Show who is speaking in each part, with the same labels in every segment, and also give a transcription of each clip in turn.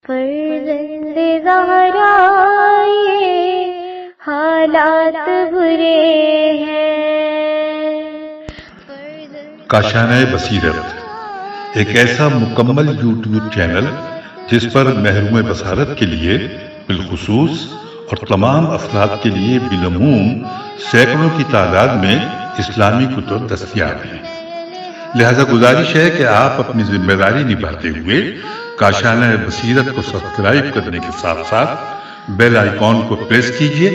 Speaker 1: فرزند زہرا یہ حالات برے ہیں۔
Speaker 2: کاشانہ بصیرت ایک ایسا مکمل یوٹیوب چینل جس پر محروم بصارت کے لیے بالخصوص اور تمام افراد کے لیے بالعموم سینکڑوں کی تعداد میں اسلامی کتب دستیاب ہیں۔ لہذا گزارش ہے کہ آپ اپنی ذمہ داری نبھاتے ہوئے کاشانہ بصیرت کو سبسکرائب کرنے کے ساتھ ساتھ بیل آئیکن کو پریس کیجئے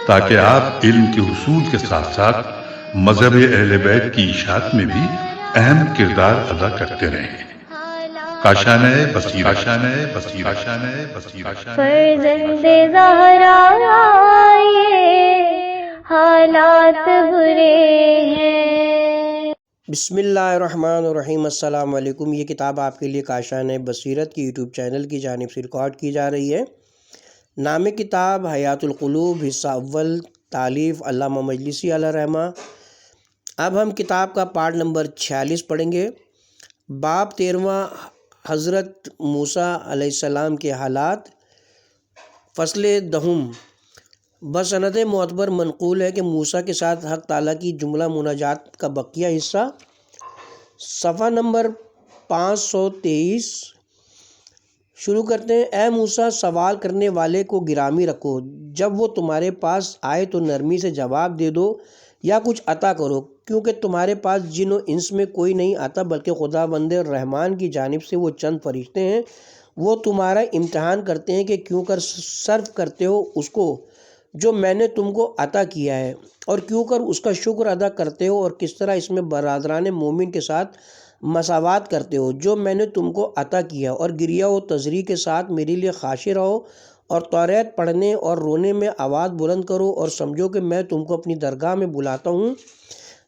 Speaker 2: تاکہ آپ علم کے حصول کے ساتھ ساتھ مذہب اہل بیت کی اشاعت میں بھی اہم کردار ادا کرتے رہیں۔ کاشانہ بصیرت۔
Speaker 1: فرزند زہرا یہ حالات برے ہیں۔
Speaker 3: بسم اللہ الرحمن الرحیم۔ السلام علیکم۔ یہ کتاب آپ کے لیے کاشانہ بصیرت کی یوٹیوب چینل کی جانب سے ریکارڈ کی جا رہی ہے۔ نام کتاب حیات القلوب، حصہ اول، تالیف علامہ مجلسی علیہ رحمہ۔ اب ہم کتاب کا پارٹ نمبر 46 پڑھیں گے۔ باب 13واں، حضرت موسیٰ علیہ السلام کے حالات، فصل 10۔ بسند معتبر منقول ہے کہ موسیٰ کے ساتھ حق تعالیٰ کی جملہ مناجات کا بقیہ حصہ، صفحہ نمبر 523۔ شروع کرتے ہیں۔ اے موسیٰ، سوال کرنے والے کو گرامی رکھو، جب وہ تمہارے پاس آئے تو نرمی سے جواب دے دو یا کچھ عطا کرو، کیونکہ تمہارے پاس جن و انس میں کوئی نہیں آتا بلکہ خداوند رحمان کی جانب سے وہ چند فرشتے ہیں۔ وہ تمہارا امتحان کرتے ہیں کہ کیوں کر صرف کرتے ہو اس کو جو میں نے تم کو عطا کیا ہے، اور کیوں کر اس کا شکر ادا کرتے ہو، اور کس طرح اس میں برادران مومن کے ساتھ مساوات کرتے ہو جو میں نے تم کو عطا کیا، اور گریہ و تضریع کے ساتھ میرے لیے خاشع رہو، اور توریت پڑھنے اور رونے میں آواز بلند کرو، اور سمجھو کہ میں تم کو اپنی درگاہ میں بلاتا ہوں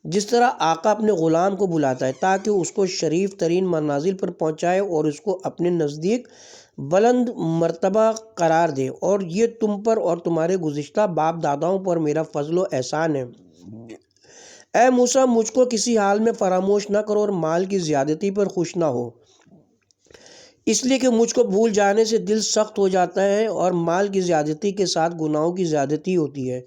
Speaker 3: جس طرح آقا اپنے غلام کو بلاتا ہے، تاکہ اس کو شریف ترین منازل پر پہنچائے اور اس کو اپنے نزدیک بلند مرتبہ قرار دے، اور یہ تم پر اور تمہارے گزشتہ باپ داداؤں پر میرا فضل و احسان ہے۔ اے موسیٰ، مجھ کو کسی حال میں فراموش نہ کرو اور مال کی زیادتی پر خوش نہ ہو، اس لیے کہ مجھ کو بھول جانے سے دل سخت ہو جاتا ہے، اور مال کی زیادتی کے ساتھ گناہوں کی زیادتی ہوتی ہے۔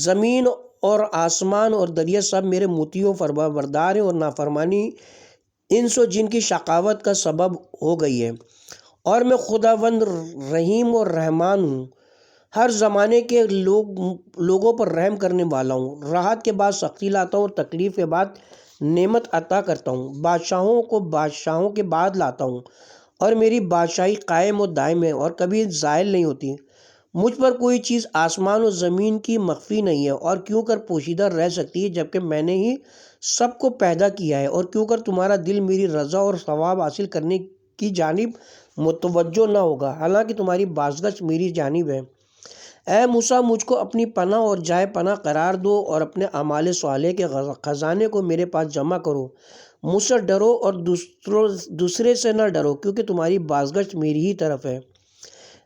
Speaker 3: زمین اور آسمان اور دریا سب میرے مطیع و فرمانبردار ہیں، اور نافرمانی انس و جن کی شقاوت کا سبب ہو گئی ہے، اور میں خداوند رحیم اور رحمان ہوں، ہر زمانے کے لوگوں پر رحم کرنے والا ہوں، راحت کے بعد سختی لاتا ہوں اور تکلیف کے بعد نعمت عطا کرتا ہوں، بادشاہوں کو بادشاہوں کے بعد لاتا ہوں، اور میری بادشاہی قائم و دائم ہے اور کبھی زائل نہیں ہوتی۔ مجھ پر کوئی چیز آسمان و زمین کی مخفی نہیں ہے، اور کیوں کر پوشیدہ رہ سکتی ہے جبکہ میں نے ہی سب کو پیدا کیا ہے، اور کیوں کر تمہارا دل میری رضا اور ثواب حاصل کرنے کی جانب متوجہ نہ ہوگا، حالانکہ تمہاری بازگشت میری جانب ہے۔ اے موسیٰ، مجھ کو اپنی پناہ اور جائے پناہ قرار دو، اور اپنے اعمال صالح کے خزانے کو میرے پاس جمع کرو۔ مجھ سے ڈرو اور دوسرے سے نہ ڈرو، کیونکہ تمہاری بازگشت میری ہی طرف ہے۔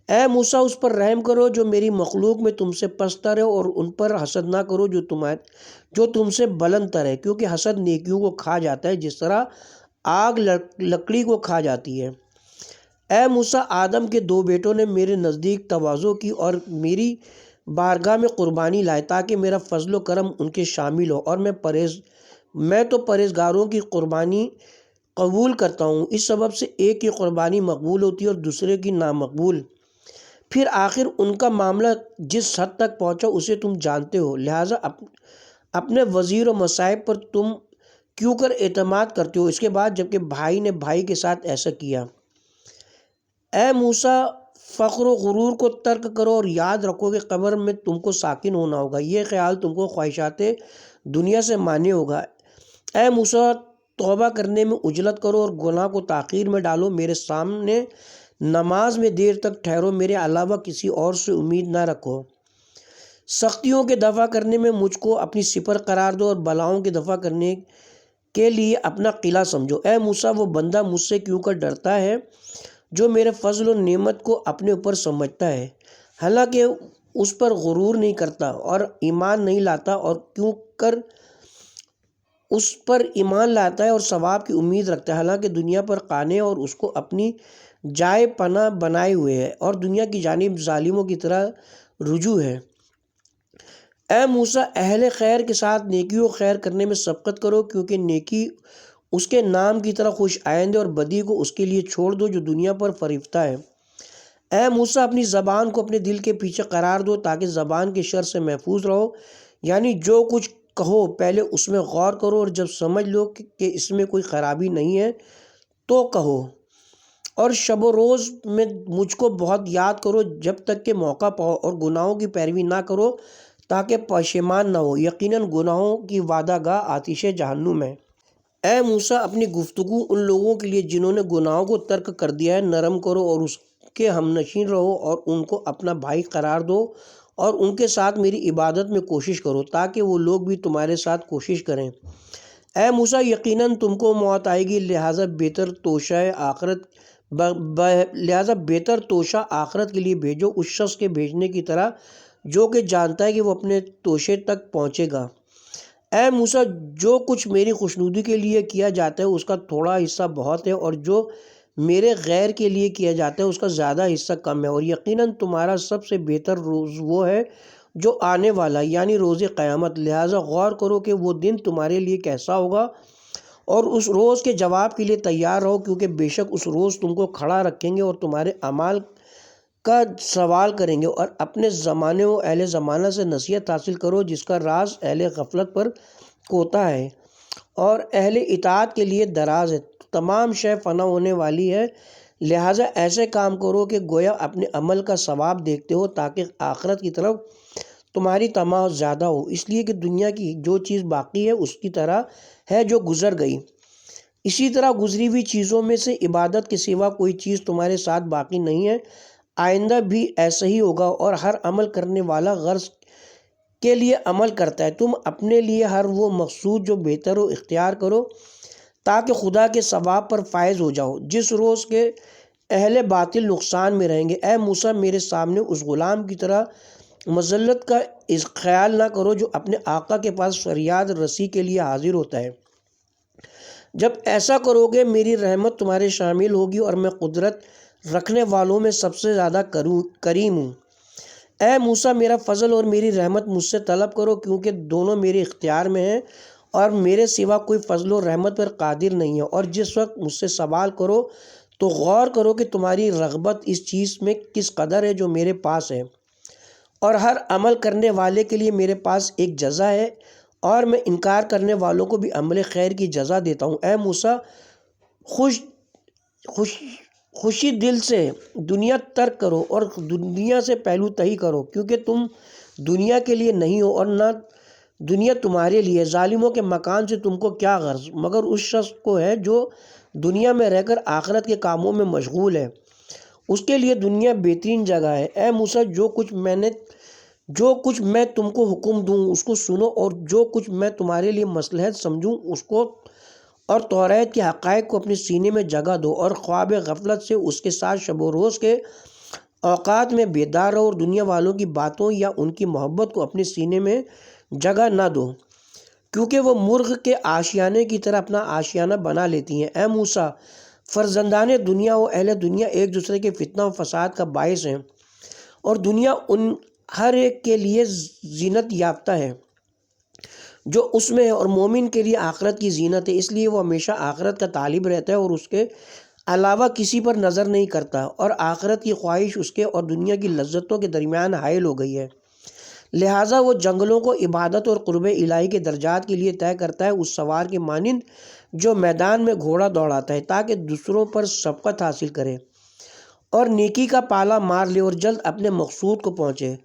Speaker 3: اے موسیٰ، اس پر رحم کرو جو میری مخلوق میں تم سے پستر ہے، اور ان پر حسد نہ کرو جو تم سے بلند تر ہے، کیونکہ حسد نیکیوں کو کھا جاتا ہے جس طرح آگ لکڑی کو کھا جاتی ہے۔ اے موسیٰ، آدم کے 2 بیٹوں نے میرے نزدیک تواضع کی اور میری بارگاہ میں قربانی لائے تاکہ میرا فضل و کرم ان کے شامل ہو، اور میں تو پرہیزگاروں کی قربانی قبول کرتا ہوں۔ اس سبب سے ایک کی قربانی مقبول ہوتی ہے اور دوسرے کی نامقبول۔ پھر آخر ان کا معاملہ جس حد تک پہنچا اسے تم جانتے ہو، لہٰذا اپنے وزیر و مصائب پر تم کیوں کر اعتماد کرتے ہو اس کے بعد جبکہ بھائی نے بھائی کے ساتھ ایسا کیا۔ اے موسیٰ، فخر و غرور کو ترک کرو اور یاد رکھو کہ قبر میں تم کو ساکن ہونا ہوگا، یہ خیال تم کو خواہشات دنیا سے مانے ہوگا۔ اے موسیٰ، توبہ کرنے میں عجلت کرو اور گناہ کو تاخیر میں ڈالو، میرے سامنے نماز میں دیر تک ٹھہرو، میرے علاوہ کسی اور سے امید نہ رکھو۔ سختیوں کے دفع کرنے میں مجھ کو اپنی سپر قرار دو، اور بلاؤں کے دفع کرنے کے لیے اپنا قلعہ سمجھو۔ اے موسیٰ، وہ بندہ مجھ سے کیوں کر ڈرتا ہے جو میرے فضل و نعمت کو اپنے اوپر سمجھتا ہے، حالانکہ اس پر غرور نہیں کرتا اور ایمان نہیں لاتا، اور کیوں کر اس پر ایمان لاتا ہے اور ثواب کی امید رکھتا ہے، حالانکہ دنیا پر قانع اور اس کو اپنی جائے پناہ بنائے ہوئے ہے اور دنیا کی جانب ظالموں کی طرح رجوع ہے۔ اے موسیٰ، اہل خیر کے ساتھ نیکی و خیر کرنے میں سبقت کرو، کیونکہ نیکی اس کے نام کی طرح خوش آئند ہے اور بدی کو اس کے لیے چھوڑ دو جو دنیا پر فریفتہ ہے۔ اے موسیٰ، اپنی زبان کو اپنے دل کے پیچھے قرار دو تاکہ زبان کے شر سے محفوظ رہو، یعنی جو کچھ کہو پہلے اس میں غور کرو اور جب سمجھ لو کہ اس میں کوئی خرابی نہیں ہے تو کہو، اور شب و روز میں مجھ کو بہت یاد کرو جب تک کہ موقع پاؤ، اور گناہوں کی پیروی نہ کرو تاکہ پشیمان نہ ہو، یقیناً گناہوں کی وعدہ گاہ آتش جہنم ہے۔ اے موسیٰ، اپنی گفتگو ان لوگوں کے لیے جنہوں نے گناہوں کو ترک کر دیا ہے نرم کرو اور اس کے ہم نشین رہو اور ان کو اپنا بھائی قرار دو اور ان کے ساتھ میری عبادت میں کوشش کرو تاکہ وہ لوگ بھی تمہارے ساتھ کوشش کریں۔ اے موسیٰ، یقیناً تم کو موت آئے گی، لہٰذا بہتر توشہ آخرت کے لیے بھیجو اس شخص کے بھیجنے کی طرح جو کہ جانتا ہے کہ وہ اپنے توشے تک پہنچے گا۔ اے موسیٰ، جو کچھ میری خوشنودی کے لیے کیا جاتا ہے اس کا تھوڑا حصہ بہت ہے، اور جو میرے غیر کے لیے کیا جاتا ہے اس کا زیادہ حصہ کم ہے، اور یقیناً تمہارا سب سے بہتر روز وہ ہے جو آنے والا، یعنی روز قیامت، لہٰذا غور کرو کہ وہ دن تمہارے لیے کیسا ہوگا اور اس روز کے جواب کے لیے تیار رہو، کیونکہ بے شک اس روز تم کو کھڑا رکھیں گے اور تمہارے اعمال کا سوال کریں گے، اور اپنے زمانے و اہل زمانہ سے نصیحت حاصل کرو جس کا راز اہل غفلت پر کوتا ہے اور اہل اطاعت کے لیے دراز ہے۔ تمام شے فنا ہونے والی ہے، لہٰذا ایسے کام کرو کہ گویا اپنے عمل کا ثواب دیکھتے ہو تاکہ آخرت کی طرف تمہاری طمع زیادہ ہو، اس لیے کہ دنیا کی جو چیز باقی ہے اس کی طرح ہے جو گزر گئی، اسی طرح گزری ہوئی چیزوں میں سے عبادت کے سوا کوئی چیز تمہارے ساتھ باقی نہیں ہے، آئندہ بھی ایسا ہی ہوگا، اور ہر عمل کرنے والا غرض کے لیے عمل کرتا ہے۔ تم اپنے لیے ہر وہ مقصود جو بہتر ہو اختیار کرو تاکہ خدا کے ثواب پر فائز ہو جاؤ جس روز کے اہل باطل نقصان میں رہیں گے۔ اے موسیٰ، میرے سامنے اس غلام کی طرح مذلت کا خیال نہ کرو جو اپنے آقا کے پاس فریاد رسی کے لیے حاضر ہوتا ہے۔ جب ایسا کرو گے میری رحمت تمہارے شامل ہوگی اور میں قدرت رکھنے والوں میں سب سے زیادہ کریم ہوں۔ اے موسیٰ، میرا فضل اور میری رحمت مجھ سے طلب کرو، کیونکہ دونوں میرے اختیار میں ہیں اور میرے سوا کوئی فضل و رحمت پر قادر نہیں ہے، اور جس وقت مجھ سے سوال کرو تو غور کرو کہ تمہاری رغبت اس چیز میں کس قدر ہے جو میرے پاس ہے، اور ہر عمل کرنے والے کے لیے میرے پاس ایک جزا ہے، اور میں انکار کرنے والوں کو بھی عمل خیر کی جزا دیتا ہوں۔ اے موسیٰ، خوشی دل سے دنیا ترک کرو اور دنیا سے پہلو تہی کرو، کیونکہ تم دنیا کے لیے نہیں ہو اور نہ دنیا تمہارے لیے۔ ظالموں کے مکان سے تم کو کیا غرض مگر اس شخص کو ہے جو دنیا میں رہ کر آخرت کے کاموں میں مشغول ہے، اس کے لیے دنیا بہترین جگہ ہے۔ اے موسیٰ، جو کچھ میں تم کو حکم دوں اس کو سنو، اور جو کچھ میں تمہارے لیے مصلحت سمجھوں اس کو، اور توریت کے حقائق کو اپنے سینے میں جگہ دو، اور خواب غفلت سے اس کے ساتھ شب و روز کے اوقات میں بیدار رہو، اور دنیا والوں کی باتوں یا ان کی محبت کو اپنے سینے میں جگہ نہ دو، کیونکہ وہ مرغ کے آشیانے کی طرح اپنا آشیانہ بنا لیتی ہیں۔ اے موسیٰ، فرزندان دنیا و اہل دنیا ایک دوسرے کے فتنہ و فساد کا باعث ہیں، اور دنیا ان ہر ایک کے لیے زینت یافتہ ہے جو اس میں ہے، اور مومن کے لیے آخرت کی زینت ہے، اس لیے وہ ہمیشہ آخرت کا طالب رہتا ہے اور اس کے علاوہ کسی پر نظر نہیں کرتا، اور آخرت کی خواہش اس کے اور دنیا کی لذتوں کے درمیان حائل ہو گئی ہے، لہٰذا وہ جنگلوں کو عبادت اور قرب الہی کے درجات کے لیے طے کرتا ہے، اس سوار کے مانند جو میدان میں گھوڑا دوڑاتا ہے تاکہ دوسروں پر سبقت حاصل کرے اور نیکی کا پالا مار لے اور جلد اپنے مقصود کو پہنچے،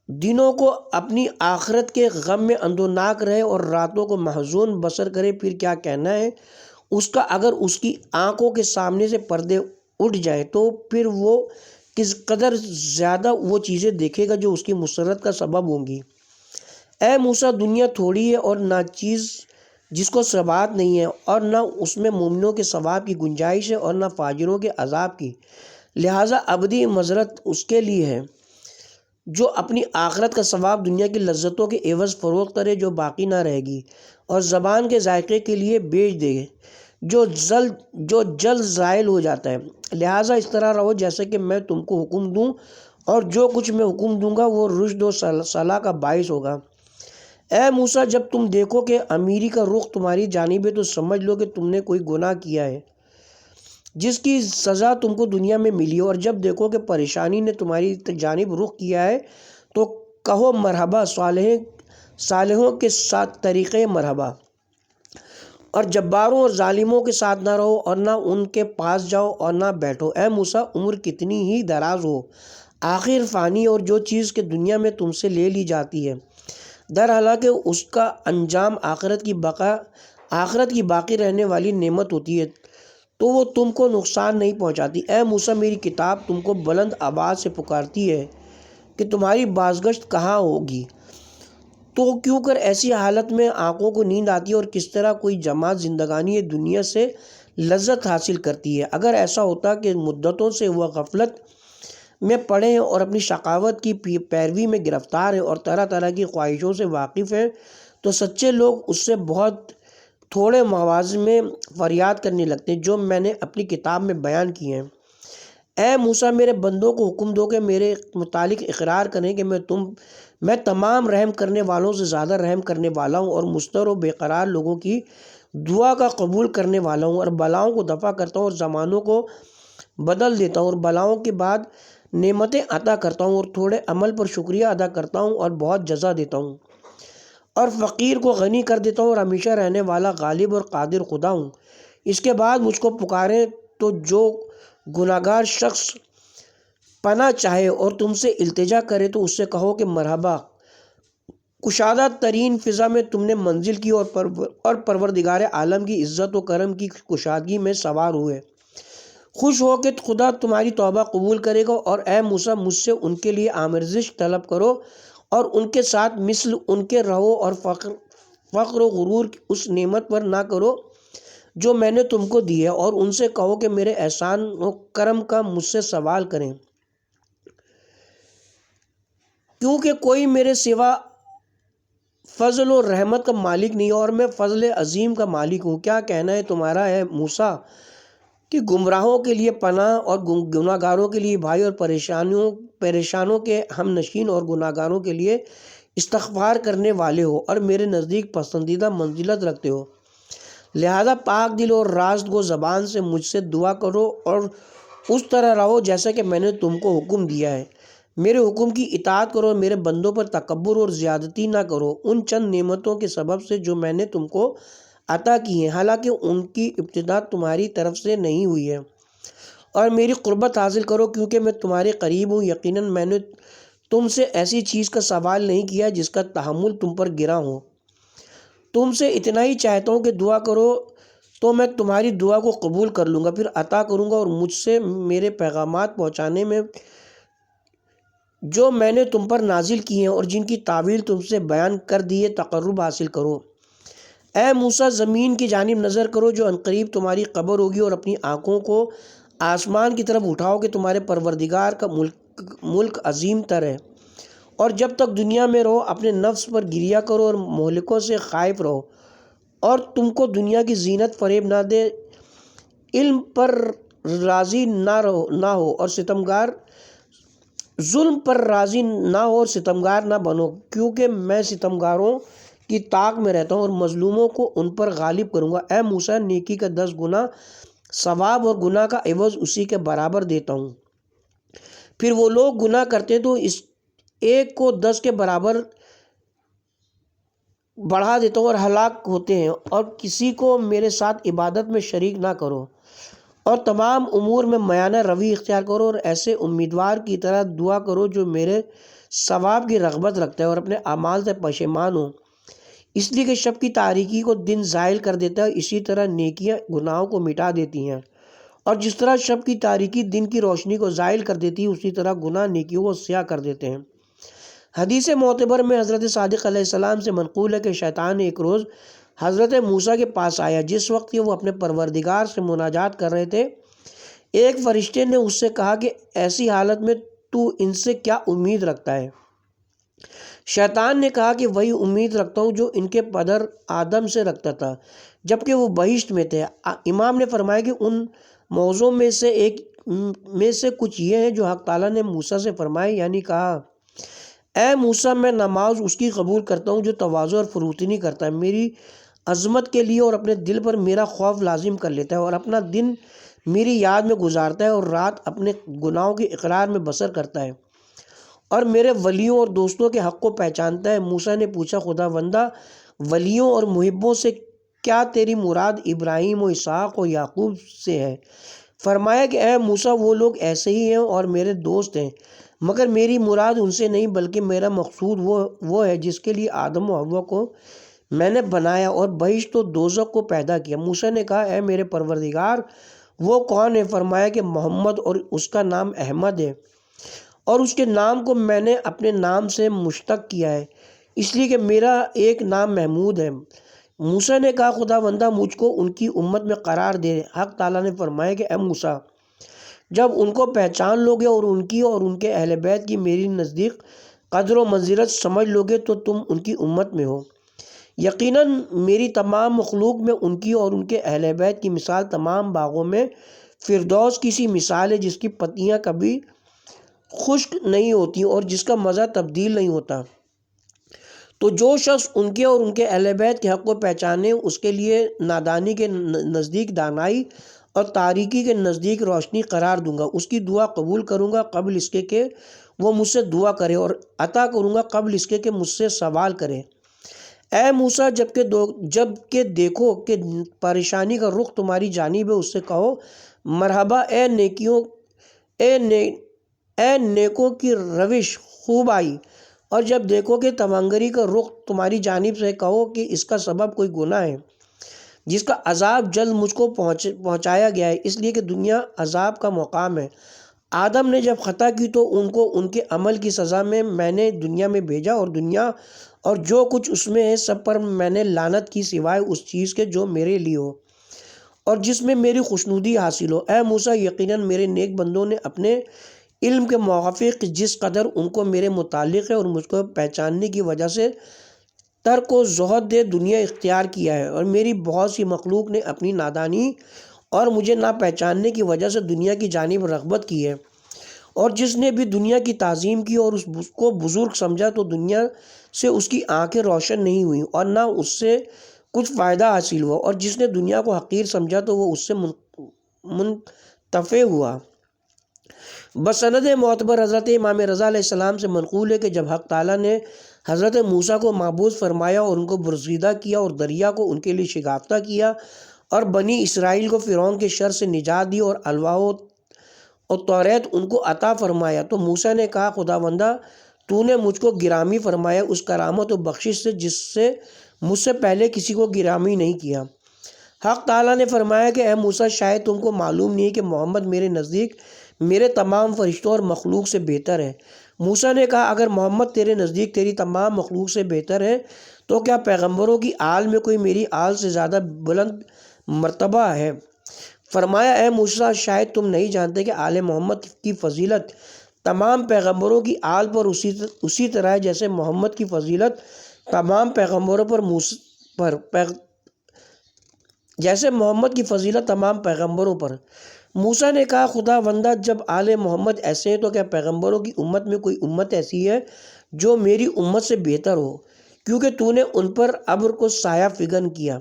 Speaker 3: دنوں کو اپنی آخرت کے غم میں اندوناک رہے اور راتوں کو محزون بسر کرے۔ پھر کیا کہنا ہے اس کا اگر اس کی آنکھوں کے سامنے سے پردے اٹھ جائے تو پھر وہ کس قدر زیادہ وہ چیزیں دیکھے گا جو اس کی مسرت کا سبب ہوں گی۔ اے موسیٰ، دنیا تھوڑی ہے اور نہ چیز جس کو ثبات نہیں ہے، اور نہ اس میں مومنوں کے ثواب کی گنجائش ہے اور نہ فاجروں کے عذاب کی، لہٰذا ابدی مضرت اس کے لیے ہے جو اپنی آخرت کا ثواب دنیا کی لذتوں کے عوض فروخت کرے جو باقی نہ رہے گی، اور زبان کے ذائقے کے لیے بیچ دے جو جلد زائل ہو جاتا ہے، لہٰذا اس طرح رہو جیسے کہ میں تم کو حکم دوں، اور جو کچھ میں حکم دوں گا وہ رشد و صلاح کا باعث ہوگا۔ اے موسیٰ، جب تم دیکھو کہ امیری کا رخ تمہاری جانب ہے تو سمجھ لو کہ تم نے کوئی گناہ کیا ہے جس کی سزا تم کو دنیا میں ملی، اور جب دیکھو کہ پریشانی نے تمہاری جانب رخ کیا ہے تو کہو مرحبا، صالحوں کے ساتھ طریقے مرحبا، اور جباروں اور ظالموں کے ساتھ نہ رہو اور نہ ان کے پاس جاؤ اور نہ بیٹھو۔ اے موسیٰ، عمر کتنی ہی دراز ہو، آخر فانی اور جو چیز کہ دنیا میں تم سے لے لی جاتی ہے، در حالانکہ اس کا انجام آخرت کی باقی رہنے والی نعمت ہوتی ہے، تو وہ تم کو نقصان نہیں پہنچاتی۔ اے موسیٰ، میری کتاب تم کو بلند آواز سے پکارتی ہے کہ تمہاری بازگشت کہاں ہوگی، تو کیوں کر ایسی حالت میں آنکھوں کو نیند آتی ہے، اور کس طرح کوئی جماعت زندگانی دنیا سے لذت حاصل کرتی ہے۔ اگر ایسا ہوتا کہ مدتوں سے وہ غفلت میں پڑے ہیں اور اپنی شقاوت کی پیروی میں گرفتار ہیں اور طرح طرح کی خواہشوں سے واقف ہیں، تو سچے لوگ اس سے بہت تھوڑے مواضع میں فریاد کرنے لگتے ہیں جو میں نے اپنی کتاب میں بیان کیے ہیں۔ اے موسیٰ، میرے بندوں کو حکم دو کہ میرے متعلق اقرار کریں کہ میں تمام رحم کرنے والوں سے زیادہ رحم کرنے والا ہوں، اور مضطر و بے قرار لوگوں کی دعا کا قبول کرنے والا ہوں، اور بلاؤں کو دفع کرتا ہوں اور زمانوں کو بدل دیتا ہوں، اور بلاؤں کے بعد نعمتیں عطا کرتا ہوں، اور تھوڑے عمل پر شکریہ ادا کرتا ہوں اور بہت جزا دیتا ہوں، اور فقیر کو غنی کر دیتا ہوں، اور ہمیشہ رہنے والا غالب اور قادر خدا ہوں۔ اس کے بعد مجھ کو پکاریں تو جو گناہگار شخص پناہ چاہے اور تم سے التجا کرے تو اس سے کہو کہ مرحبا، کشادہ ترین فضا میں تم نے منزل کی اور پروردگار عالم کی عزت و کرم کی کشادگی میں سوار ہوئے، خوش ہو کہ خدا تمہاری توبہ قبول کرے گا۔ اور اے موسیٰ، مجھ سے ان کے لیے آمرزش طلب کرو اور ان کے ساتھ مثل ان کے رہو، اور فخر و غرور اس نعمت پر نہ کرو جو میں نے تم کو دی ہے، اور ان سے کہو کہ میرے احسان و کرم کا مجھ سے سوال کریں، کیونکہ کوئی میرے سوا فضل و رحمت کا مالک نہیں، اور میں فضل عظیم کا مالک ہوں۔ کیا کہنا ہے تمہارا ہے موسیٰ کہ گمراہوں کے لیے پناہ اور گناہ گاروں کے لیے بھائی، اور پریشانوں کے ہم نشین اور گناہ گاروں کے لیے استغفار کرنے والے ہو، اور میرے نزدیک پسندیدہ منزلت رکھتے ہو۔ لہذا پاک دل اور راست گو زبان سے مجھ سے دعا کرو اور اس طرح رہو جیسا کہ میں نے تم کو حکم دیا ہے۔ میرے حکم کی اطاعت کرو اور میرے بندوں پر تکبر اور زیادتی نہ کرو ان چند نعمتوں کے سبب سے جو میں نے تم کو عطا کی ہیں، حالانکہ ان کی ابتدا تمہاری طرف سے نہیں ہوئی ہے، اور میری قربت حاصل کرو کیونکہ میں تمہارے قریب ہوں۔ یقیناً میں نے تم سے ایسی چیز کا سوال نہیں کیا جس کا تحمل تم پر گرا ہو، تم سے اتنا ہی چاہتا ہوں کہ دعا کرو تو میں تمہاری دعا کو قبول کر لوں گا، پھر عطا کروں گا، اور مجھ سے میرے پیغامات پہنچانے میں جو میں نے تم پر نازل کی ہیں اور جن کی تعویل تم سے بیان کر دیے تقرب حاصل کرو۔ اے موسیٰ، زمین کی جانب نظر کرو جو عنقریب تمہاری قبر ہوگی، اور اپنی آنکھوں کو آسمان کی طرف اٹھاؤ کہ تمہارے پروردگار کا ملک عظیم تر ہے، اور جب تک دنیا میں رہو اپنے نفس پر گریہ کرو اور مہلکوں سے خائف رہو، اور تم کو دنیا کی زینت فریب نہ دے، علم پر راضی نہ ہو اور ظلم پر راضی نہ ہو اور ستمگار نہ بنو، کیونکہ میں ستمگاروں کی طاق میں رہتا ہوں اور مظلوموں کو ان پر غالب کروں گا۔ اے موسیٰ، نیکی کا 10 گنا ثواب اور گناہ کا عوض اسی کے برابر دیتا ہوں۔ پھر وہ لوگ گناہ کرتے تو اس ایک کو 10 کے برابر بڑھا دیتا ہوں اور ہلاک ہوتے ہیں، اور کسی کو میرے ساتھ عبادت میں شریک نہ کرو، اور تمام امور میں میانہ روی اختیار کرو، اور ایسے امیدوار کی طرح دعا کرو جو میرے ثواب کی رغبت رکھتا ہے اور اپنے اعمال سے پشیمان ہو، اس لیے کہ شب کی تاریکی کو دن زائل کر دیتا ہے، اسی طرح نیکیاں گناہوں کو مٹا دیتی ہیں، اور جس طرح شب کی تاریکی دن کی روشنی کو زائل کر دیتی ہے اسی طرح گناہ نیکیوں کو سیاہ کر دیتے ہیں۔ حدیث معتبر میں حضرت صادق علیہ السلام سے منقول ہے کہ شیطان ایک روز حضرت موسیٰ کے پاس آیا، جس وقت کہ وہ اپنے پروردگار سے مناجات کر رہے تھے۔ ایک فرشتے نے اس سے کہا کہ ایسی حالت میں تو ان سے کیا امید رکھتا ہے؟ شیطان نے کہا کہ وہی امید رکھتا ہوں جو ان کے پدر آدم سے رکھتا تھا، جبکہ وہ بہشت میں تھے۔ امام نے فرمایا کہ ان موضوع میں سے کچھ یہ ہیں جو حق تعالیٰ نے موسیٰ سے فرمائے، یعنی کہا اے موسیٰ میں نماز اس کی قبول کرتا ہوں جو تواضع اور فروتنی کرتا ہے، میری عظمت کے لیے اور اپنے دل پر میرا خوف لازم کر لیتا ہے، اور اپنا دن میری یاد میں گزارتا ہے اور رات اپنے گناہوں کے اقرار میں بسر کرتا ہے، اور میرے ولیوں اور دوستوں کے حق کو پہچانتا ہے۔ موسیٰ نے پوچھا خداوندہ ولیوں اور محبوں سے کیا تیری مراد ابراہیم و اسحاق و یعقوب سے ہے؟ فرمایا کہ اے موسیٰ وہ لوگ ایسے ہی ہیں اور میرے دوست ہیں، مگر میری مراد ان سے نہیں بلکہ میرا مقصود وہ ہے جس کے لیے آدم و حوا کو میں نے بنایا اور بہشت و دوزخ کو پیدا کیا۔ موسیٰ نے کہا اے میرے پروردگار وہ کون ہے؟ فرمایا کہ محمد، اور اس کا نام احمد ہے، اور اس کے نام کو میں نے اپنے نام سے مشتق کیا ہے، اس لیے کہ میرا ایک نام محمود ہے۔ موسیٰ نے کہا خداوندہ مجھ کو ان کی امت میں قرار دے۔ حق تعالیٰ نے فرمایا کہ اے موسیٰ جب ان کو پہچان لوگے اور ان کی اور ان کے اہل بیت کی میری نزدیک قدر و منزلت سمجھ لوگے تو تم ان کی امت میں ہو۔ یقیناً میری تمام مخلوق میں ان کی اور ان کے اہل بیت کی مثال تمام باغوں میں فردوس کی سی مثال ہے، جس کی پتیاں کبھی خشک نہیں ہوتی اور جس کا مزہ تبدیل نہیں ہوتا۔ تو جو شخص ان کے اور ان کے اہل بیت کے حق کو پہچانے اس کے لیے نادانی کے نزدیک دانائی اور تاریکی کے نزدیک روشنی قرار دوں گا۔ اس کی دعا قبول کروں گا قبل اس کے کہ وہ مجھ سے دعا کرے، اور عطا کروں گا قبل اس کے کہ مجھ سے سوال کرے۔ اے موسیٰ جب کہ دیکھو کہ پریشانی کا رخ تمہاری جانب ہے، اس سے کہو مرحبا اے نیکوں کی روش خوب آئی، اور جب دیکھو کہ توانگری کا رخ تمہاری جانب سے کہو کہ اس کا سبب کوئی گناہ ہے جس کا عذاب جلد مجھ کو پہنچایا گیا ہے، اس لیے کہ دنیا عذاب کا مقام ہے۔ آدم نے جب خطا کی تو ان کو ان کے عمل کی سزا میں نے دنیا میں بھیجا، اور دنیا اور جو کچھ اس میں ہے سب پر میں نے لعنت کی سوائے اس چیز کے جو میرے لیے ہو اور جس میں میری خوشنودی حاصل ہو۔ اے موسیٰ یقیناً میرے نیک بندوں نے اپنے علم کے موافق جس قدر ان کو میرے متعلق ہے اور مجھ کو پہچاننے کی وجہ سے ترک و زہد دنیا اختیار کیا ہے، اور میری بہت سی مخلوق نے اپنی نادانی اور مجھے نہ پہچاننے کی وجہ سے دنیا کی جانب رغبت کی ہے، اور جس نے بھی دنیا کی تعظیم کی اور اس کو بزرگ سمجھا تو دنیا سے اس کی آنکھیں روشن نہیں ہوئیں اور نہ اس سے کچھ فائدہ حاصل ہوا، اور جس نے دنیا کو حقیر سمجھا تو وہ اس سے منتفع ہوا۔ بسند معتبر حضرت امام رضا علیہ السلام سے منقول ہے کہ جب حق تعالیٰ نے حضرت موسیٰ کو معبود فرمایا اور ان کو برگزیدہ کیا اور دریا کو ان کے لیے شگافتہ کیا اور بنی اسرائیل کو فرعون کے شر سے نجات دی اور الواح اور توریت ان کو عطا فرمایا، تو موسیٰ نے کہا خداوندہ تو نے مجھ کو گرامی فرمایا اس کرامت و بخشش سے جس سے مجھ سے پہلے کسی کو گرامی نہیں کیا۔ حق تعالیٰ نے فرمایا کہ اے موسیٰ شاید تم کو معلوم نہیں کہ محمد میرے نزدیک میرے تمام فرشتوں اور مخلوق سے بہتر ہے۔ موسیٰ نے کہا اگر محمد تیرے نزدیک تیری تمام مخلوق سے بہتر ہے تو کیا پیغمبروں کی آل میں کوئی میری آل سے زیادہ بلند مرتبہ ہے؟ فرمایا اے موسیٰ شاید تم نہیں جانتے کہ آل محمد کی فضیلت تمام پیغمبروں کی آل پر اسی طرح ہے جیسے محمد کی فضیلت تمام پیغمبروں جیسے محمد کی فضیلت تمام پیغمبروں پر۔ موسیٰ نے کہا خداوندہ جب آل محمد ایسے ہیں تو کیا پیغمبروں کی امت میں کوئی امت ایسی ہے جو میری امت سے بہتر ہو؟ کیونکہ تو نے ان پر ابر کو سایہ فگن کیا،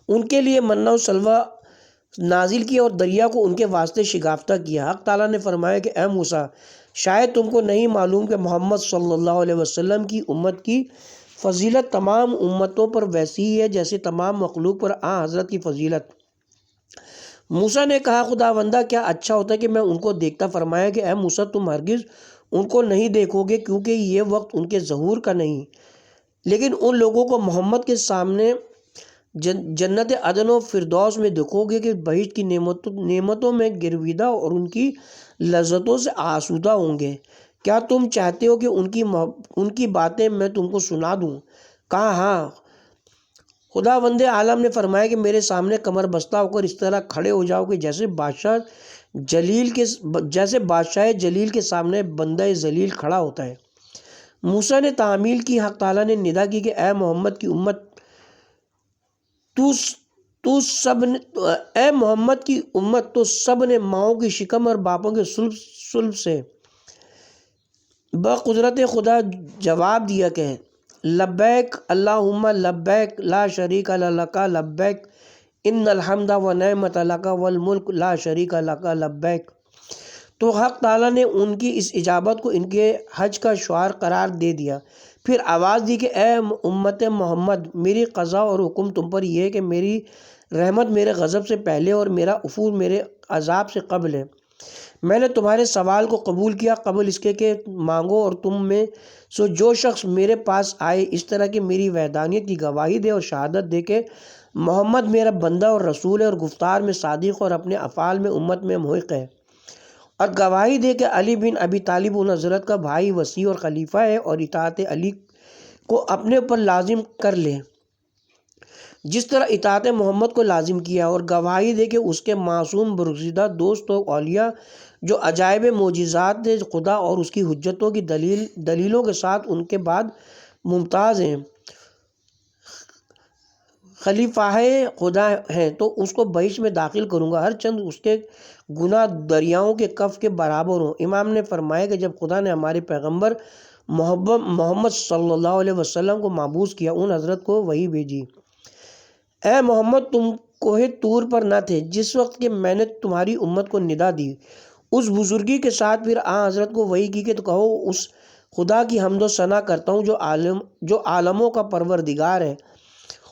Speaker 3: ان کے لیے منّا و سلویٰ نازل کیا اور دریا کو ان کے واسطے شگافتہ کیا۔ حق تعالیٰ نے فرمایا کہ اے موسیٰ شاید تم کو نہیں معلوم کہ محمد صلی اللہ علیہ وسلم کی امت کی فضیلت تمام امتوں پر ویسی ہی ہے جیسے تمام مخلوق پر حضرت کی فضیلت۔ موسیٰ نے کہا خداوندہ کیا اچھا ہوتا کہ میں ان کو دیکھتا۔ فرمایا کہ اے موسیٰ تم ہرگز ان کو نہیں دیکھو گے کیونکہ یہ وقت ان کے ظہور کا نہیں، لیکن ان لوگوں کو محمد کے سامنے جنت عدن و فردوس میں دیکھو گے کہ بہشت کی نعمتوں میں گرویدہ اور ان کی لذتوں سے آسودہ ہوں گے۔ کیا تم چاہتے ہو کہ ان کی باتیں میں تم کو سنا دوں؟ کہا ہاں۔ خداوند عالم نے فرمایا کہ میرے سامنے کمر بستہ ہو کر اس طرح کھڑے ہو جاؤ کہ جیسے بادشاہ جلیل کے سامنے بندہ ذلیل کھڑا ہوتا ہے۔ موسیٰ نے تعمیل کی۔ حق تعالیٰ نے ندا کی کہ اے محمد کی امت تو سب نے اے محمد کی امت تو سب نے ماؤں کی شکم اور باپوں کے سلب سے بقدرت خدا جواب دیا کہ لبیک اللہم لبیک لا شریک لک لبیک ان الحمد و نعمت لک والملک لا شریک لک لبیک۔ تو حق تعالیٰ نے ان کی اس اجابت کو ان کے حج کا شعار قرار دے دیا، پھر آواز دی کہ اے امت محمد، میری قضا اور حکم تم پر یہ ہے کہ میری رحمت میرے غضب سے پہلے اور میرا عفو میرے عذاب سے قبل ہے۔ میں نے تمہارے سوال کو قبول کیا قبل اس کے کہ مانگو، اور تم میں سو جو شخص میرے پاس آئے اس طرح کہ میری وحدانیت کی گواہی دے اور شہادت دے کہ محمد میرا بندہ اور رسول ہے، اور گفتار میں صادق اور اپنے افعال میں امت میں محق ہے، اور گواہی دے کہ علی بن ابی طالب ان حضرت کا بھائی وصی اور خلیفہ ہے، اور اطاعت علی کو اپنے اوپر لازم کر لے جس طرح اطاعت محمد کو لازم کیا، اور گواہی دے کہ اس کے معصوم برگزیدہ دوست و اولیاء جو عجائب معجزات خدا اور اس کی حجتوں کی دلیلوں کے ساتھ ان کے بعد ممتاز ہیں، خلیفہ خدا ہیں، تو اس کو بہشت میں داخل کروں گا، ہر چند اس کے گناہ دریاؤں کے کف کے برابر ہوں۔ امام نے فرمایا کہ جب خدا نے ہمارے پیغمبر محمد صلی اللہ علیہ وسلم کو مبعوث کیا، ان حضرت کو وحی بھیجی، اے محمد تم کوہ طور پر نہ تھے جس وقت کہ میں نے تمہاری امت کو ندا دی، اس بزرگی کے ساتھ پھر حضرت کو وحی کی کہ تو کہو اس خدا کی حمد و ثنا کرتا ہوں جو عالموں کا پروردگار ہے،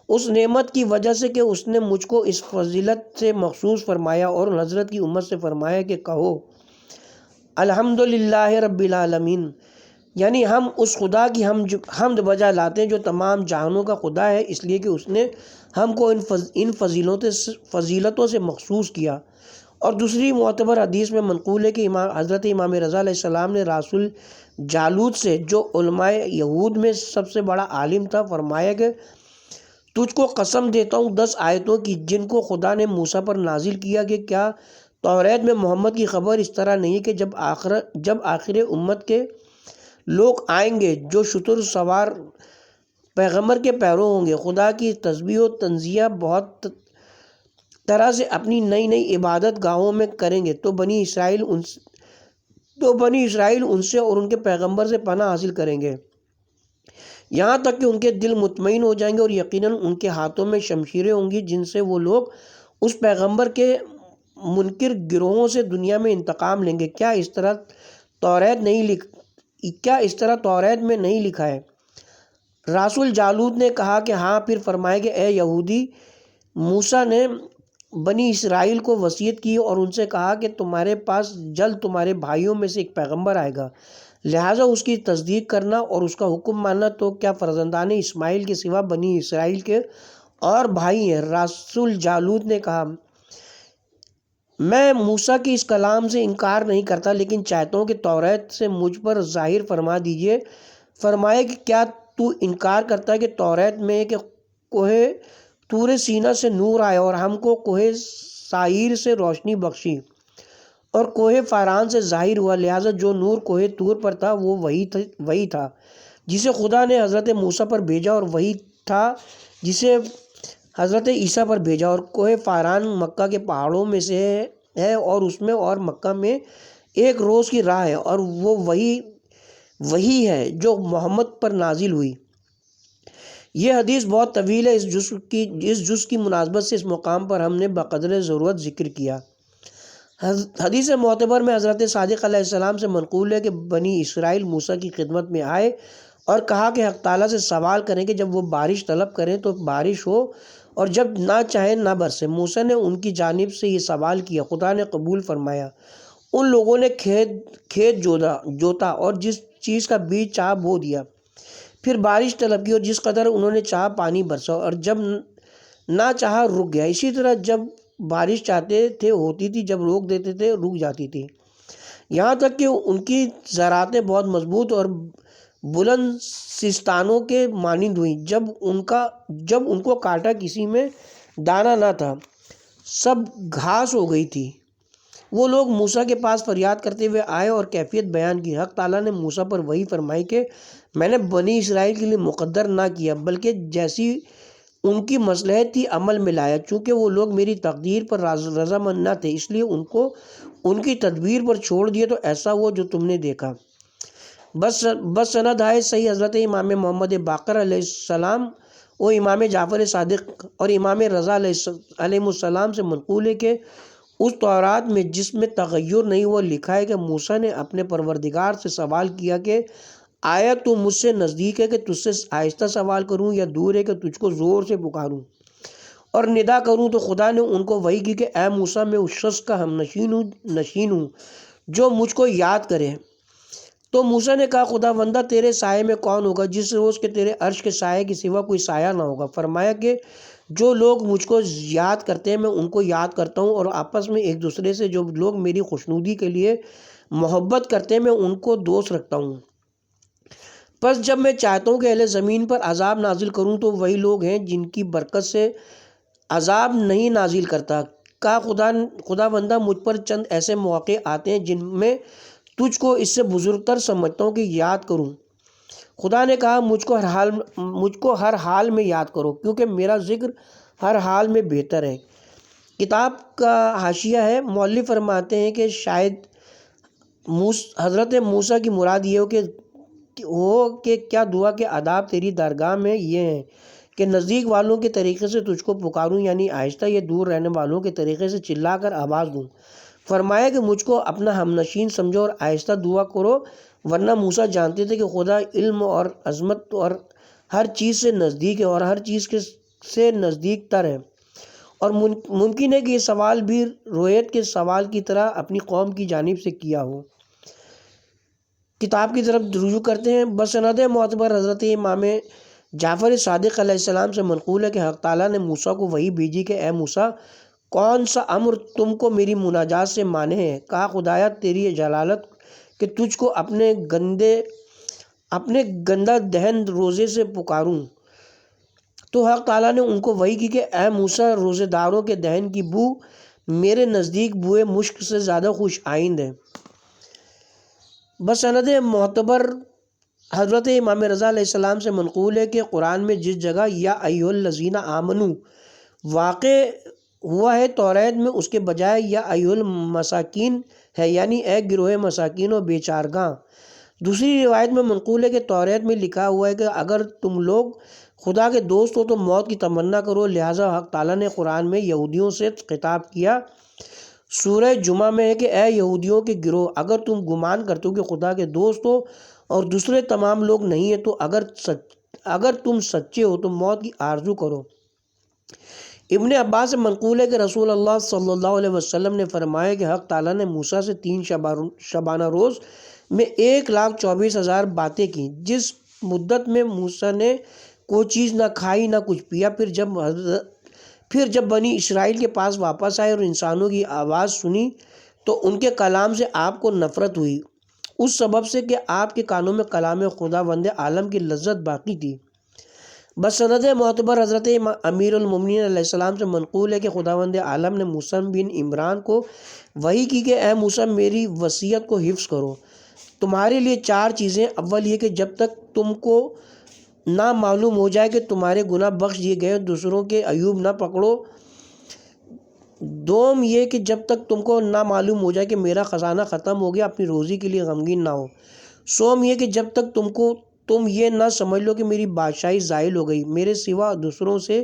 Speaker 3: اس نعمت کی وجہ سے کہ اس نے مجھ کو اس فضیلت سے مخصوص فرمایا، اور حضرت کی امت سے فرمایا کہ کہو الحمدللہ رب العالمین، یعنی ہم اس خدا کی حمد بجا لاتے ہیں جو تمام جہانوں کا خدا ہے، اس لیے کہ اس نے ہم کو ان فضیلتوں سے مخصوص کیا۔ اور دوسری معتبر حدیث میں منقول ہے کہ حضرت امام رضا علیہ السلام نے رسول جالوت سے جو علماء یہود میں سب سے بڑا عالم تھا فرمایا کہ تجھ کو قسم دیتا ہوں 10 آیتوں کی جن کو خدا نے موسیٰ پر نازل کیا کہ کیا توریت میں محمد کی خبر اس طرح نہیں کہ جب آخر امت کے لوگ آئیں گے جو شتر سوار پیغمبر کے پیرو ہوں گے، خدا کی تسبیح و تنزیہ بہت طرح سے اپنی نئی نئی عبادت گاہوں میں کریں گے، تو بنی اسرائیل ان سے اور ان کے پیغمبر سے پناہ حاصل کریں گے، یہاں تک کہ ان کے دل مطمئن ہو جائیں گے، اور یقیناً ان کے ہاتھوں میں شمشیریں ہوں گی جن سے وہ لوگ اس پیغمبر کے منکر گروہوں سے دنیا میں انتقام لیں گے۔ کیا اس طرح توریت میں نہیں لکھا ہے؟ رسول جالوت نے کہا کہ ہاں، پھر فرمایا کہ اے یہودی، موسیٰ نے بنی اسرائیل کو وصیت کی اور ان سے کہا کہ تمہارے پاس جلد تمہارے بھائیوں میں سے ایک پیغمبر آئے گا، لہٰذا اس کی تصدیق کرنا اور اس کا حکم ماننا، تو کیا فرزندان اسماعیل کے سوا بنی اسرائیل کے اور بھائی ہیں؟ رسول جالوت نے کہا میں موسیٰ کی اس کلام سے انکار نہیں کرتا، لیکن چاہتا ہوں کہ توریت سے مجھ پر ظاہر فرما دیجیے۔ فرمایا کہ کیا تو انکار کرتا ہے کہ توریت میں کہ کوہ طور سینا سے نور آیا اور ہم کو کوہ سعیر سے روشنی بخشی اور کوہ فاران سے ظاہر ہوا، لہٰذا جو نور کوہ طور پر تھا وہ وہی تھا جسے خدا نے حضرت موسیٰ پر بھیجا، اور وہی تھا جسے حضرت عیسیٰ پر بھیجا، اور کوہ فاران مکہ کے پہاڑوں میں سے ہے، اور اس میں اور مکہ میں 1 روز کی راہ ہے، اور وہ وہی ہے جو محمد پر نازل ہوئی۔ یہ حدیث بہت طویل ہے، اس جز کی مناسبت سے اس مقام پر ہم نے بقدر ضرورت ذکر کیا۔ حدیث معتبر میں حضرت صادق علیہ السلام سے منقول ہے کہ بنی اسرائیل موسیٰ کی خدمت میں آئے اور کہا کہ حق تعالیٰ سے سوال کریں کہ جب وہ بارش طلب کریں تو بارش ہو، اور جب نہ چاہیں نہ برسے۔ موسیٰ نے ان کی جانب سے یہ سوال کیا، خدا نے قبول فرمایا۔ ان لوگوں نے کھیت جوتا اور جس چیز کا بیج چاہا بو دیا، پھر بارش طلب کی اور جس قدر انہوں نے چاہا پانی برسا، اور جب نہ چاہا رک گیا۔ اسی طرح جب بارش چاہتے تھے ہوتی تھی، جب روک دیتے تھے رک جاتی تھی، یہاں تک کہ ان کی زراعتیں بہت مضبوط اور بلند سیستانوں کے مانند ہوئیں۔ جب ان کو کاٹا کسی میں دانہ نہ تھا، سب گھاس ہو گئی تھی۔ وہ لوگ موسیٰ کے پاس فریاد کرتے ہوئے آئے اور کیفیت بیان کی۔ حق تعالیٰ نے موسیٰ پر وحی فرمائی کہ میں نے بنی اسرائیل کے لیے مقدر نہ کیا، بلکہ جیسی ان کی مصلحت تھی عمل میں لایا، چونکہ وہ لوگ میری تقدیر پر رضامند نہ تھے، اس لیے ان کو ان کی تدبیر پر چھوڑ دیے، تو ایسا ہوا جو تم نے دیکھا۔ بس سند ہے صحیح حضرت امام محمد باقر علیہ السلام و امام جعفر صادق اور امام رضا علیہ السلام سے منقول ہے کہ اس تورات میں جس میں تغیر نہیں ہوا لکھا ہے کہ موسیٰ نے اپنے پروردگار سے سوال کیا کہ آیا تو مجھ سے نزدیک ہے کہ تجھ سے آہستہ سوال کروں، یا دور ہے کہ تجھ کو زور سے پکاروں اور ندا کروں؟ تو خدا نے ان کو وحی کی کہ اے موسیٰ، میں اس شخص کا ہم نشین ہوں جو مجھ کو یاد کرے۔ تو موسیٰ نے کہا خدا بندہ تیرے سائے میں کون ہوگا جس روز کے تیرے عرش کے سائے کے سوا کوئی سایہ نہ ہوگا؟ فرمایا کہ جو لوگ مجھ کو یاد کرتے ہیں میں ان کو یاد کرتا ہوں، اور آپس میں ایک دوسرے سے جو لوگ میری خوشنودی کے لیے محبت کرتے ہیں میں ان کو دوست رکھتا ہوں۔ پس جب میں چاہتا ہوں کہ اہل زمین پر عذاب نازل کروں تو وہی لوگ ہیں جن کی برکت سے عذاب نہیں نازل کرتا۔ کہا خدا بندہ مجھ پر چند ایسے مواقع آتے ہیں جن میں تجھ کو اس سے بزرگ تر سمجھتا ہوں کہ یاد کروں۔ خدا نے کہا مجھ کو ہر حال میں یاد کرو، کیونکہ میرا ذکر ہر حال میں بہتر ہے۔ کتاب کا حاشیہ ہے، مؤلف فرماتے ہیں کہ شاید حضرت موسیٰ کی مراد یہ ہو کہ کیا دعا کے آداب تیری درگاہ میں یہ ہیں کہ نزدیک والوں کے طریقے سے تجھ کو پکاروں، یعنی آہستہ، یا دور رہنے والوں کے طریقے سے چلا کر آواز دوں؟ فرمایا کہ مجھ کو اپنا ہم نشین سمجھو اور آہستہ دعا کرو، ورنہ موسیٰ جانتے تھے کہ خدا علم اور عظمت اور ہر چیز سے نزدیک ہے اور ہر چیز سے نزدیک تر ہے، اور ممکن ہے کہ یہ سوال بھی رویت کے سوال کی طرح اپنی قوم کی جانب سے کیا ہو۔ کتاب کی طرف رجوع کرتے ہیں۔ بسند معتبر حضرت امام جعفر صادق علیہ السلام سے منقول ہے کہ حق تعالیٰ نے موسیٰ کو وحی بھیجی کہ اے موسیٰ، کون سا امر تم کو میری مناجات سے مانے ہے؟ کہا خدایا تیری جلالت کہ تجھ کو اپنے گندہ دہن روزے سے پکاروں۔ تو حق تعالیٰ نے ان کو وحی کی کہ اے موسیٰ، روزے داروں کے دہن کی بو میرے نزدیک بوئے مشک سے زیادہ خوش آئند ہے۔ بسند معتبر حضرت امام رضا علیہ السلام سے منقول ہے کہ قرآن میں جس جگہ یا ایھا الذین آمنو واقع ہوا ہے توریت میں اس کے بجائے یا ایھا المساکین ہے، یعنی اے گروہ مساکین و بیچارگاں۔ دوسری روایت میں منقول ہے کہ توریت میں لکھا ہوا ہے کہ اگر تم لوگ خدا کے دوست ہو تو موت کی تمنا کرو، لہٰذا حق تعالیٰ نے قرآن میں یہودیوں سے خطاب کیا۔ سورہ جمعہ میں ہے کہ اے یہودیوں کے گروہ، اگر تم گمان کرتے ہو کہ خدا کے دوست ہو اور دوسرے تمام لوگ نہیں ہیں، تو اگر تم سچے ہو تو موت کی آرزو کرو۔ ابن عباس سے منقول ہے کہ رسول اللہ صلی اللہ علیہ وسلم نے فرمایا کہ حق تعالیٰ نے موسیٰ سے 3 شبانہ روز میں 1,24,000 باتیں کی، جس مدت میں موسیٰ نے کوئی چیز نہ کھائی نہ کچھ پیا۔ پھر جب بنی اسرائیل کے پاس واپس آئے اور انسانوں کی آواز سنی تو ان کے کلام سے آپ کو نفرت ہوئی، اس سبب سے کہ آپ کے کانوں میں کلام خدا وند عالم کی لذت باقی تھی۔ بسند معتبر حضرت امیر المومنین علیہ السلام سے منقول ہے کہ خداوند عالم نے موسیٰ بن عمران کو وحی کی کہ اے موسیٰ، میری وصیت کو حفظ کرو۔ تمہارے لیے 4 چیزیں، اول یہ کہ جب تک تم کو نہ معلوم ہو جائے کہ تمہارے گناہ بخش دیے گئے، دوسروں کے عیوب نہ پکڑو۔ دوم یہ کہ جب تک تم کو نہ معلوم ہو جائے کہ میرا خزانہ ختم ہو گیا، اپنی روزی کے لیے غمگین نہ ہو۔ سوم یہ کہ جب تک تم یہ نہ سمجھ لو کہ میری بادشاہی زائل ہو گئی، میرے سوا دوسروں سے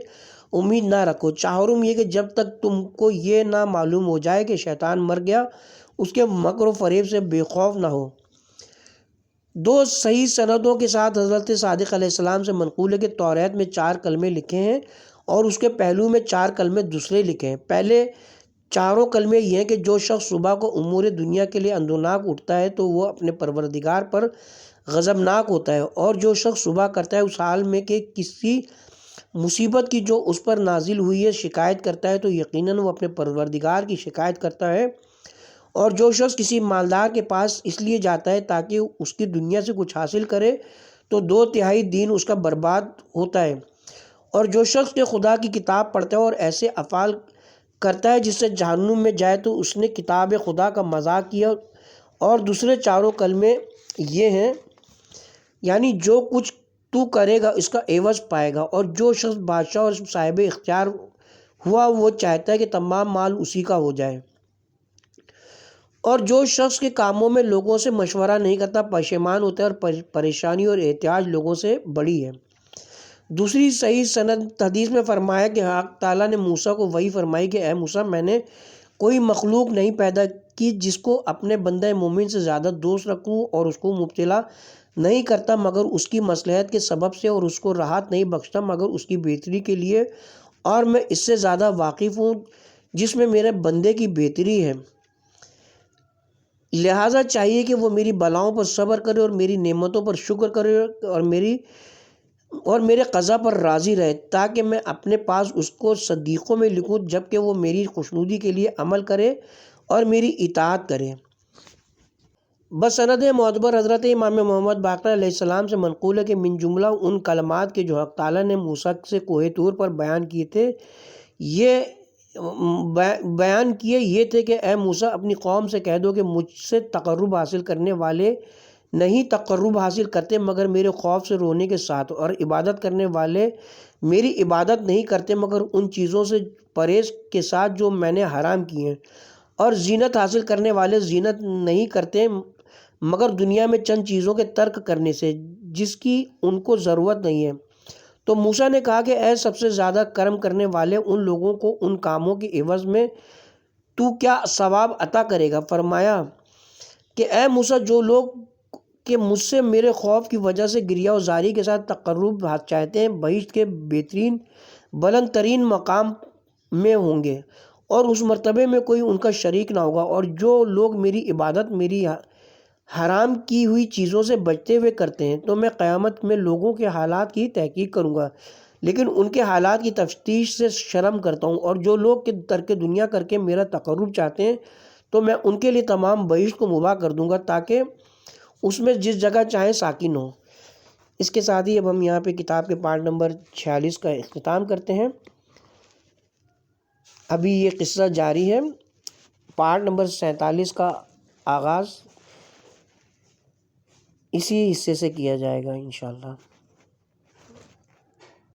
Speaker 3: امید نہ رکھو۔ چہارم یہ کہ جب تک تم کو یہ نہ معلوم ہو جائے کہ شیطان مر گیا، اس کے مکر و فریب سے بے خوف نہ ہو۔ 2 صحیح سندوں کے ساتھ حضرت صادق علیہ السلام سے منقول ہے کہ توریت میں 4 کلمے لکھے ہیں اور اس کے پہلو میں 4 کلمے دوسرے لکھے ہیں۔ پہلے 4 کلمے یہ ہیں کہ جو شخص صبح کو امور دنیا کے لیے اندوناک اٹھتا ہے تو وہ اپنے پروردگار پر غضبناک ہوتا ہے، اور جو شخص صبح کرتا ہے اس حال میں کہ کسی مصیبت کی جو اس پر نازل ہوئی ہے شکایت کرتا ہے تو یقیناً وہ اپنے پروردگار کی شکایت کرتا ہے، اور جو شخص کسی مالدار کے پاس اس لیے جاتا ہے تاکہ اس کی دنیا سے کچھ حاصل کرے تو 2/3 دین اس کا برباد ہوتا ہے، اور جو شخص کے خدا کی کتاب پڑھتا ہے اور ایسے افعال کرتا ہے جس سے جہنم میں جائے تو اس نے کتاب خدا کا مذاق کیا۔ اور دوسرے 4 کلمے یہ ہیں، یعنی جو کچھ تو کرے گا اس کا عوض پائے گا، اور جو شخص بادشاہ اور صاحب اختیار ہوا وہ چاہتا ہے کہ تمام مال اسی کا ہو جائے، اور جو شخص کے کاموں میں لوگوں سے مشورہ نہیں کرتا پشیمان ہوتا ہے، اور پریشانی اور احتیاج لوگوں سے بڑی ہے۔ دوسری صحیح سند حدیث میں فرمایا کہ حق تعالیٰ نے موسیٰ کو وحی فرمائی کہ اے موسیٰ، میں نے کوئی مخلوق نہیں پیدا کی جس کو اپنے بندہ مومن سے زیادہ دوست رکھوں، اور اس کو مبتلا نہیں کرتا مگر اس کی مصلحت کے سبب سے، اور اس کو راحت نہیں بخشتا مگر اس کی بہتری کے لیے، اور میں اس سے زیادہ واقف ہوں جس میں میرے بندے کی بہتری ہے، لہٰذا چاہیے کہ وہ میری بلاؤں پر صبر کرے اور میری نعمتوں پر شکر کرے، اور میرے قضا پر راضی رہے، تاکہ میں اپنے پاس اس کو صدیقوں میں لکھوں، جبکہ وہ میری خوشنودی کے لیے عمل کرے اور میری اطاعت کرے۔ بسند معتبر حضرت امام محمد باقر علیہ السلام سے منقول ہے کہ من جملہ ان کلمات کے جو حق تعالیٰ نے موسیٰ سے کوہ طور پر بیان کیے تھے یہ تھے کہ اے موسیٰ، اپنی قوم سے کہہ دو کہ مجھ سے تقرب حاصل کرنے والے نہیں تقرب حاصل کرتے مگر میرے خوف سے رونے کے ساتھ، اور عبادت کرنے والے میری عبادت نہیں کرتے مگر ان چیزوں سے پرہیز کے ساتھ جو میں نے حرام کی ہیں، اور زینت حاصل کرنے والے زینت نہیں کرتے مگر دنیا میں چند چیزوں کے ترک کرنے سے جس کی ان کو ضرورت نہیں ہے۔ تو موسیٰ نے کہا کہ اے سب سے زیادہ کرم کرنے والے، ان لوگوں کو ان کاموں کے عوض میں تو کیا ثواب عطا کرے گا؟ فرمایا کہ اے موسیٰ، جو لوگ کہ مجھ سے میرے خوف کی وجہ سے گریہ و زاری کے ساتھ تقرب چاہتے ہیں بہشت کے بہترین بلند ترین مقام میں ہوں گے، اور اس مرتبے میں کوئی ان کا شریک نہ ہوگا، اور جو لوگ میری عبادت میری حرام کی ہوئی چیزوں سے بچتے ہوئے کرتے ہیں تو میں قیامت میں لوگوں کے حالات کی تحقیق کروں گا، لیکن ان کے حالات کی تفتیش سے شرم کرتا ہوں، اور جو لوگ ترک دنیا کر کے میرا تقرب چاہتے ہیں تو میں ان کے لیے تمام بہشت کو مباح کر دوں گا تاکہ اس میں جس جگہ چاہیں ساکن ہوں۔ اس کے ساتھ ہی اب ہم یہاں پہ کتاب کے پارٹ نمبر 46 کا اختتام کرتے ہیں۔ ابھی یہ قصہ جاری ہے، پارٹ نمبر 47 کا آغاز اسی حصے سے کیا جائے گا انشاءاللہ۔